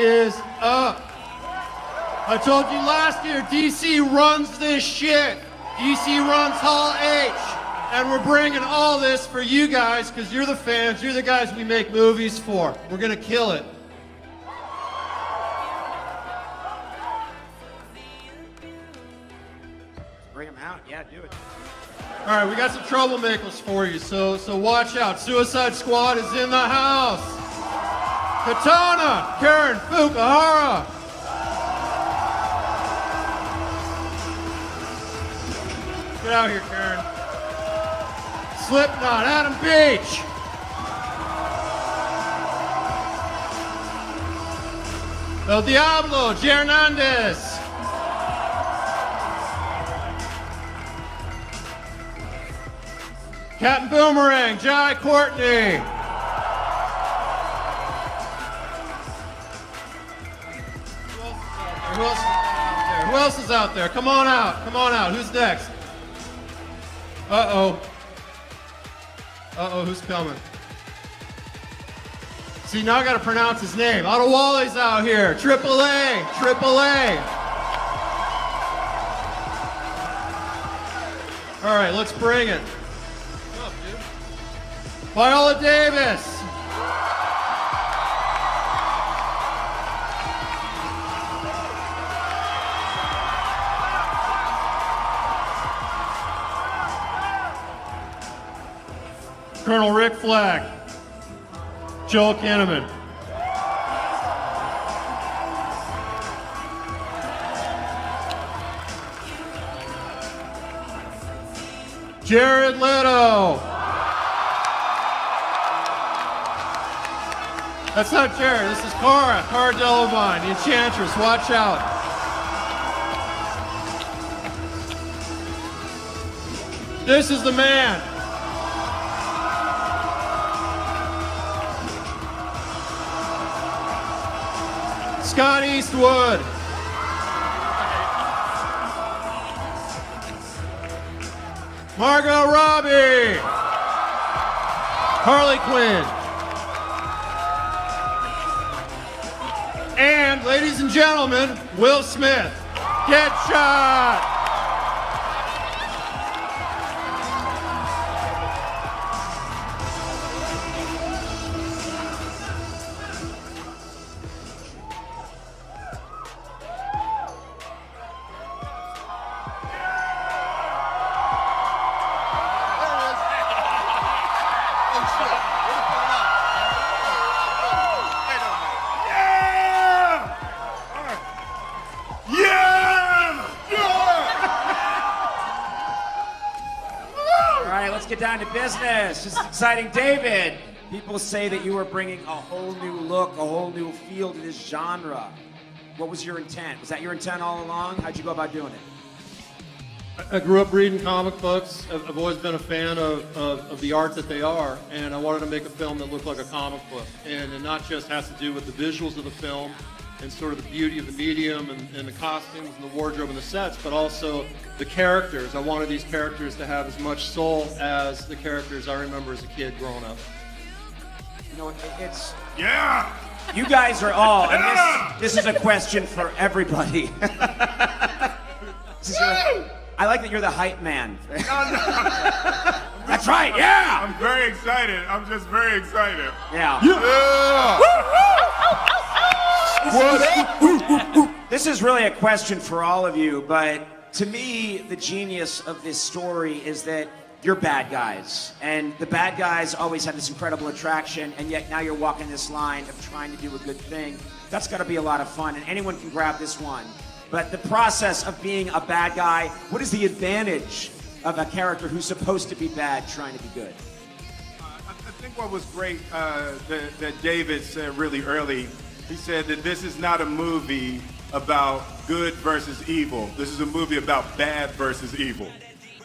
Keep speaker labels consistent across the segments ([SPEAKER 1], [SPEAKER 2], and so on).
[SPEAKER 1] is up. I told you last year, DC runs this shit. DC runs Hall H. And we're bringing all this for you guys because you're the fans. You're the guys we make movies for. We're going to kill it.
[SPEAKER 2] Bring them out. Yeah, do it.
[SPEAKER 1] All right, we got some troublemakers for you, so watch out. Suicide Squad is in the house. Katana, Karen Fukuhara. Get out here, Karen. Slipknot, Adam Beach. El Diablo, Jay Hernandez. Captain Boomerang, Jai Courtney. Who else is out there? Come on out. Come on out. Who's next? Uh-oh. Uh-oh, who's coming? See, now I gotta pronounce his name. Adewale's out here. Triple A. Triple A. All right, let's bring it. What's up, dude? Viola Davis. Colonel Rick Flag. Joel Kinnaman. Jared Leto. That's not Jared, this is Cara Delevingne, the Enchantress, watch out. This is the man. Scott Eastwood. Margot Robbie. Harley Quinn. And, ladies and gentlemen, Will Smith. Get shot.
[SPEAKER 2] Down to business. This is exciting. David, people say that you are bringing a whole new look, a whole new feel to this genre. What was your intent? Was that your intent all along? How'd you go about doing it?
[SPEAKER 1] I grew up reading comic books. I've always been a fan of the art that they are, and I wanted to make a film that looked like a comic book. And it not just has to do with the visuals of the film and sort of the beauty of the medium and the costumes and the wardrobe and the sets, but also the characters. I wanted these characters to have as much soul as the characters I remember as a kid growing up.
[SPEAKER 2] You know, it's...
[SPEAKER 3] Yeah!
[SPEAKER 2] You guys are all, and this is a question for everybody. I like that you're the hype man. That's right, yeah!
[SPEAKER 3] I'm very excited. I'm just very excited.
[SPEAKER 2] Yeah. This is really a question for all of you, but to me, the genius of this story is that you're bad guys, and the bad guys always have this incredible attraction, and yet now you're walking this line of trying to do a good thing. That's got to be a lot of fun, and anyone can grab this one. But the process of being a bad guy, what is the advantage of a character who's supposed to be bad trying to be good?
[SPEAKER 3] I think what was great that David said really early, he said that this is not a movie about good versus evil. This is a movie about bad versus evil.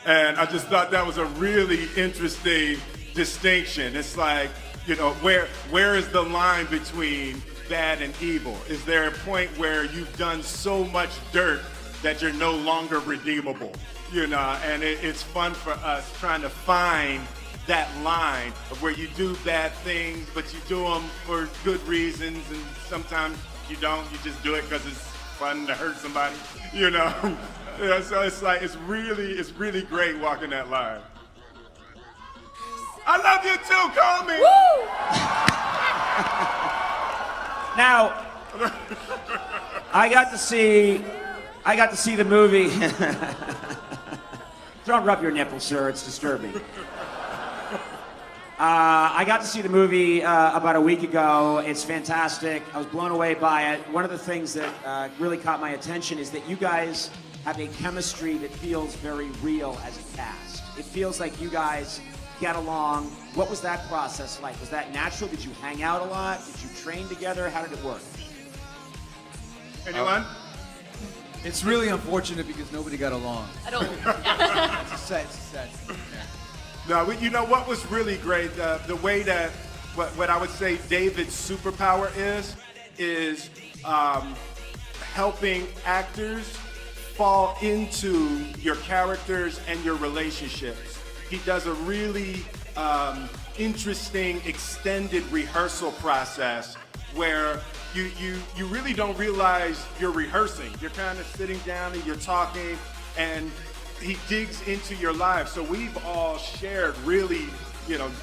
[SPEAKER 3] And I just thought that was a really interesting distinction. It's like, you know, where is the line between bad and evil? Is there a point where you've done so much dirt that you're no longer redeemable? You know, and it's fun for us trying to find that line of where you do bad things, but you do them for good reasons, and sometimes you don't. You just do it because it's fun to hurt somebody, you know. Yeah, so it's like it's really great walking that line. I love you too, call me.
[SPEAKER 2] Now, I got to see the movie. Don't rub your nipples, sir. It's disturbing. I got to see the movie about a week ago. It's fantastic. I was blown away by it. One of the things that really caught my attention is that you guys have a chemistry that feels very real as a cast. It feels like you guys get along. What was that process like? Was that natural? Did you hang out a lot? Did you train together? How did it work?
[SPEAKER 3] Anyone?
[SPEAKER 4] It's really unfortunate because nobody got along.
[SPEAKER 5] I don't.
[SPEAKER 4] It's sad.
[SPEAKER 3] No, you know what was really great? The way that what I would say David's superpower is helping actors fall into your characters and your relationships. He does a really interesting extended rehearsal process where you really don't realize you're rehearsing. You're kind of sitting down and you're talking, and he digs into your life. So we've all shared really,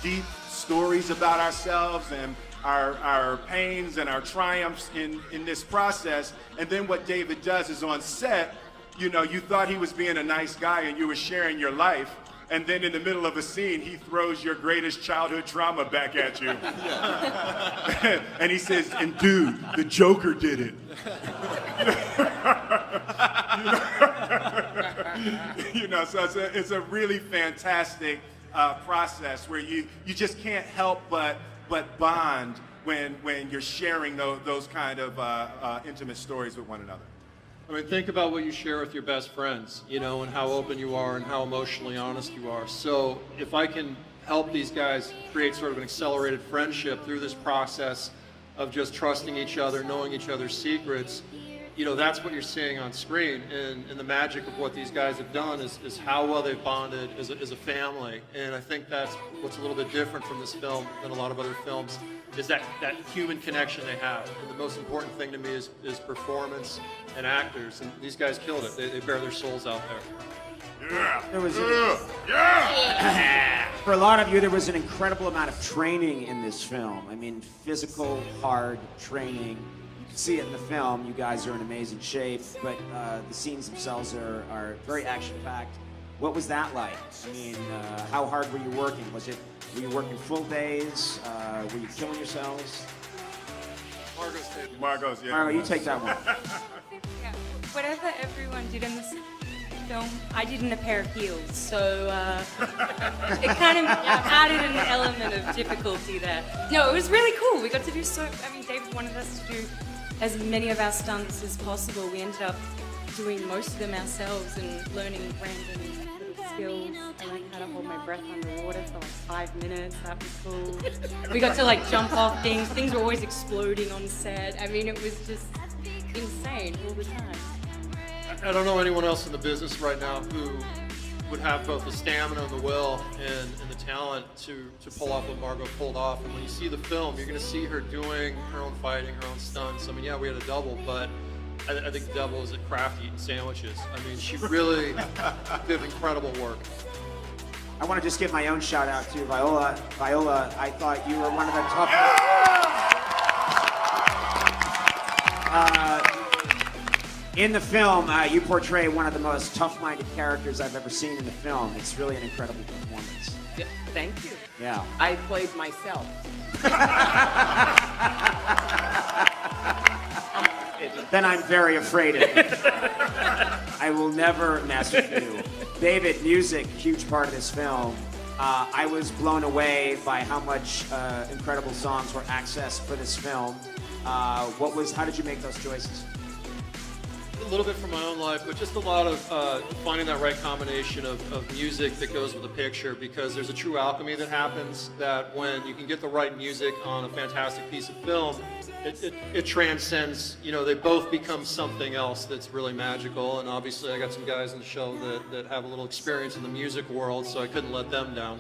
[SPEAKER 3] deep stories about ourselves and our pains and our triumphs in this process. And then what David does is on set, you thought he was being a nice guy and you were sharing your life. And then in the middle of a scene, he throws your greatest childhood trauma back at you. And he says, and dude, the Joker did it. So it's a really fantastic process where you just can't help but bond when you're sharing those kind of intimate stories with one another.
[SPEAKER 1] I mean, think about what you share with your best friends, and how open you are and how emotionally honest you are. So if I can help these guys create sort of an accelerated friendship through this process of just trusting each other, knowing each other's secrets, that's what you're seeing on screen. And the magic of what these guys have done is how well they've bonded as a family. And I think that's what's a little bit different from this film than a lot of other films, is that human connection they have. And the most important thing to me is performance and actors. And these guys killed it. They bear their souls out there.
[SPEAKER 3] Yeah.
[SPEAKER 2] For a lot of you, there was an incredible amount of training in this film. I mean, physical, hard training. You can see it in the film. You guys are in amazing shape, but the scenes themselves are very action-packed. What was that like? I mean, how hard were you working? Were you working full days? Were you killing yourselves?
[SPEAKER 3] Margot's, yeah.
[SPEAKER 2] Margot, you take that one.
[SPEAKER 5] Yeah. Whatever everyone did in this film, I did in a pair of heels, so it kind of added an element of difficulty there. No, it was really cool. We got to do David wanted us to do as many of our stunts as possible. We ended up doing most of them ourselves and learning random little skills. I learned how to hold my breath underwater for like 5 minutes. That was cool. We got to jump off things. Things were always exploding on set. I mean, it was just insane all the time.
[SPEAKER 1] I don't know anyone else in the business right now who would have both the stamina and the will and the talent to pull off what Margot pulled off. And when you see the film, you're going to see her doing her own fighting, her own stunts. I mean, yeah, we had a double, but I think the double is at craft eating sandwiches. I mean, she really did incredible work.
[SPEAKER 2] I want to just give my own shout out to Viola. Viola, I thought you were one of the toughest. In the film, you portray one of the most tough-minded characters I've ever seen in the film. It's really an incredible performance.
[SPEAKER 6] Yeah, thank you.
[SPEAKER 2] Yeah.
[SPEAKER 6] I played myself.
[SPEAKER 2] Then I'm very afraid of it. I will never mess with you. David, music, huge part of this film. I was blown away by how much incredible songs were accessed for this film. How did you make those choices?
[SPEAKER 1] A little bit from my own life, but just a lot of finding that right combination of music that goes with the picture, because there's a true alchemy that happens that when you can get the right music on a fantastic piece of film, it transcends, they both become something else that's really magical. And obviously I got some guys in the show that have a little experience in the music world, so I couldn't let them down.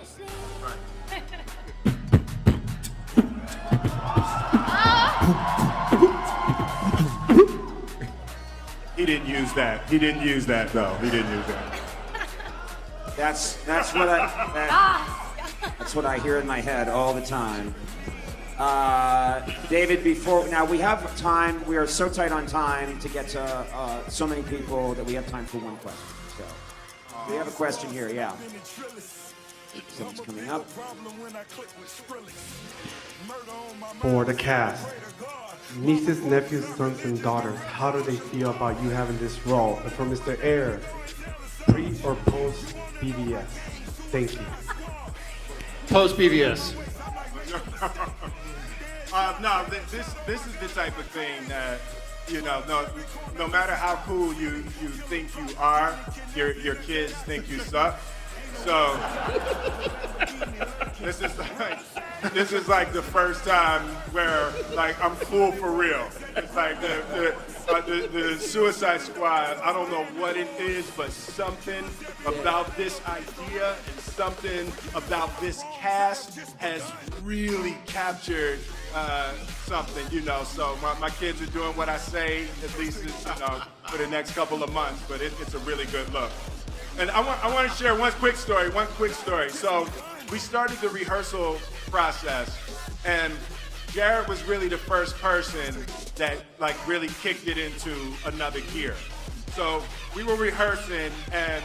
[SPEAKER 3] He didn't use that. He didn't use that though. He didn't use that.
[SPEAKER 2] That's what I hear in my head all the time. David, now we have time. We are so tight on time to get to so many people that we have time for one question. So we have a question here. Yeah. Someone's coming up.
[SPEAKER 7] For the cast, nieces, nephews, sons, and daughters, how do they feel about you having this role? And for Mr. Air, pre or post BBS? Thank you.
[SPEAKER 1] Post BBS.
[SPEAKER 3] No, this is the type of thing that, you know, no matter how cool you think you are, your kids think you suck. So this is like the first time where like I'm full for real. It's like the Suicide Squad. I don't know what it is, but something about this idea and something about this cast has really captured something, you know. So my kids are doing what I say, at least for the next couple of months. But it's a really good look. And I want to share one quick story. So we started the rehearsal process, and Jared was really the first person that like really kicked it into another gear. So we were rehearsing, and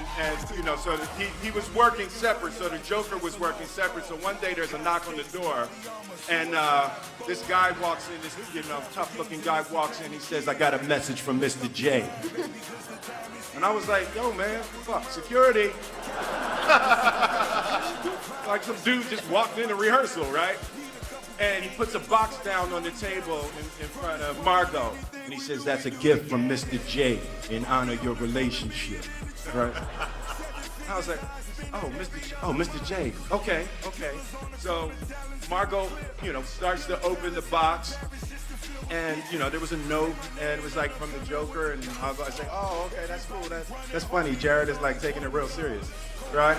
[SPEAKER 3] you know, so he was working separate. So the Joker was working separate. So one day there's a knock on the door, and this guy walks in. This tough-looking guy walks in. He says, "I got a message from Mr. J." And I was like, "Yo, man, fuck, security." Like some dude just walked into rehearsal, right? And he puts a box down on the table in front of Margot. And he says, "That's a gift from Mr. J in honor of your relationship." Right? I was like, Mr. J. Okay. So Margot, starts to open the box. And, there was a note, and it was like from the Joker, and I was like, "Oh, okay, that's cool. That's funny. Jared is like taking it real serious, right?"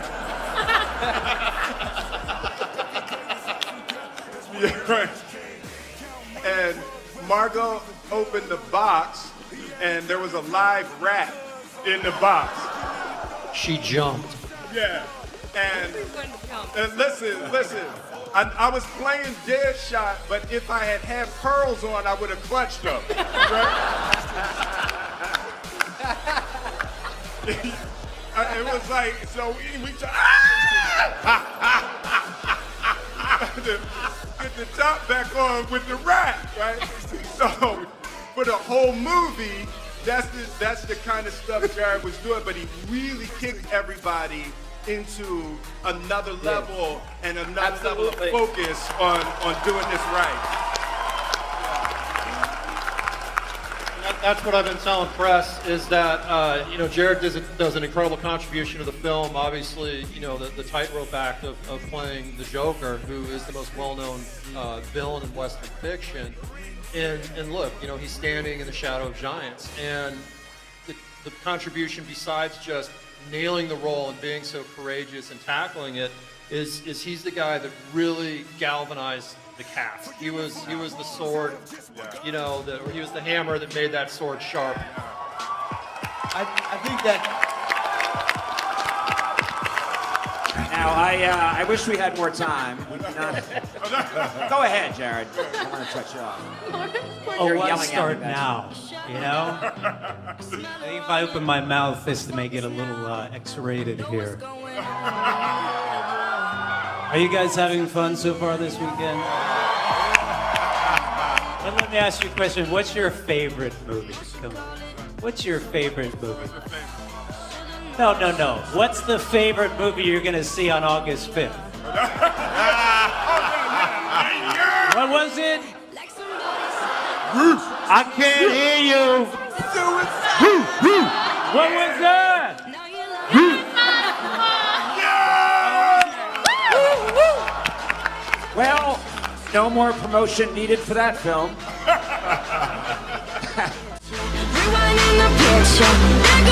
[SPEAKER 3] Yeah, right. And Margot opened the box, and there was a live rat in the box.
[SPEAKER 1] She jumped.
[SPEAKER 3] Yeah. And listen. I was playing dead shot, but if I had pearls on, I would have clutched them. Right? It was like, so we get the top back on with the rat, right? So for the whole movie, that's the kind of stuff Jared was doing, but he really kicked everybody into another level and another level of focus on doing this right.
[SPEAKER 1] That's what I've been telling press is that Jared does an incredible contribution to the film. Obviously, the tightrope act of playing the Joker, who is the most well-known villain in Western fiction. And look, he's standing in the shadow of giants. And the contribution, besides just nailing the role and being so courageous and tackling it, is he's the guy that really galvanized the cast. He was the sword, or he was the hammer that made that sword sharp.
[SPEAKER 4] I think that.
[SPEAKER 2] Now, I wish we had more time. We cannot. Go ahead, Jared. I want to touch you off.
[SPEAKER 8] Oh, why start now? I think if I open my mouth, this may get a little X-rated here. Are you guys having fun so far this weekend? And let me ask you a question. What's your favorite movie? Come on. What's your favorite movie? No. What's the favorite movie you're going to see on August 5th? What was it? I can't hear you. What was that?
[SPEAKER 2] Well, no more promotion needed for that film.
[SPEAKER 9] Rewinding the picture.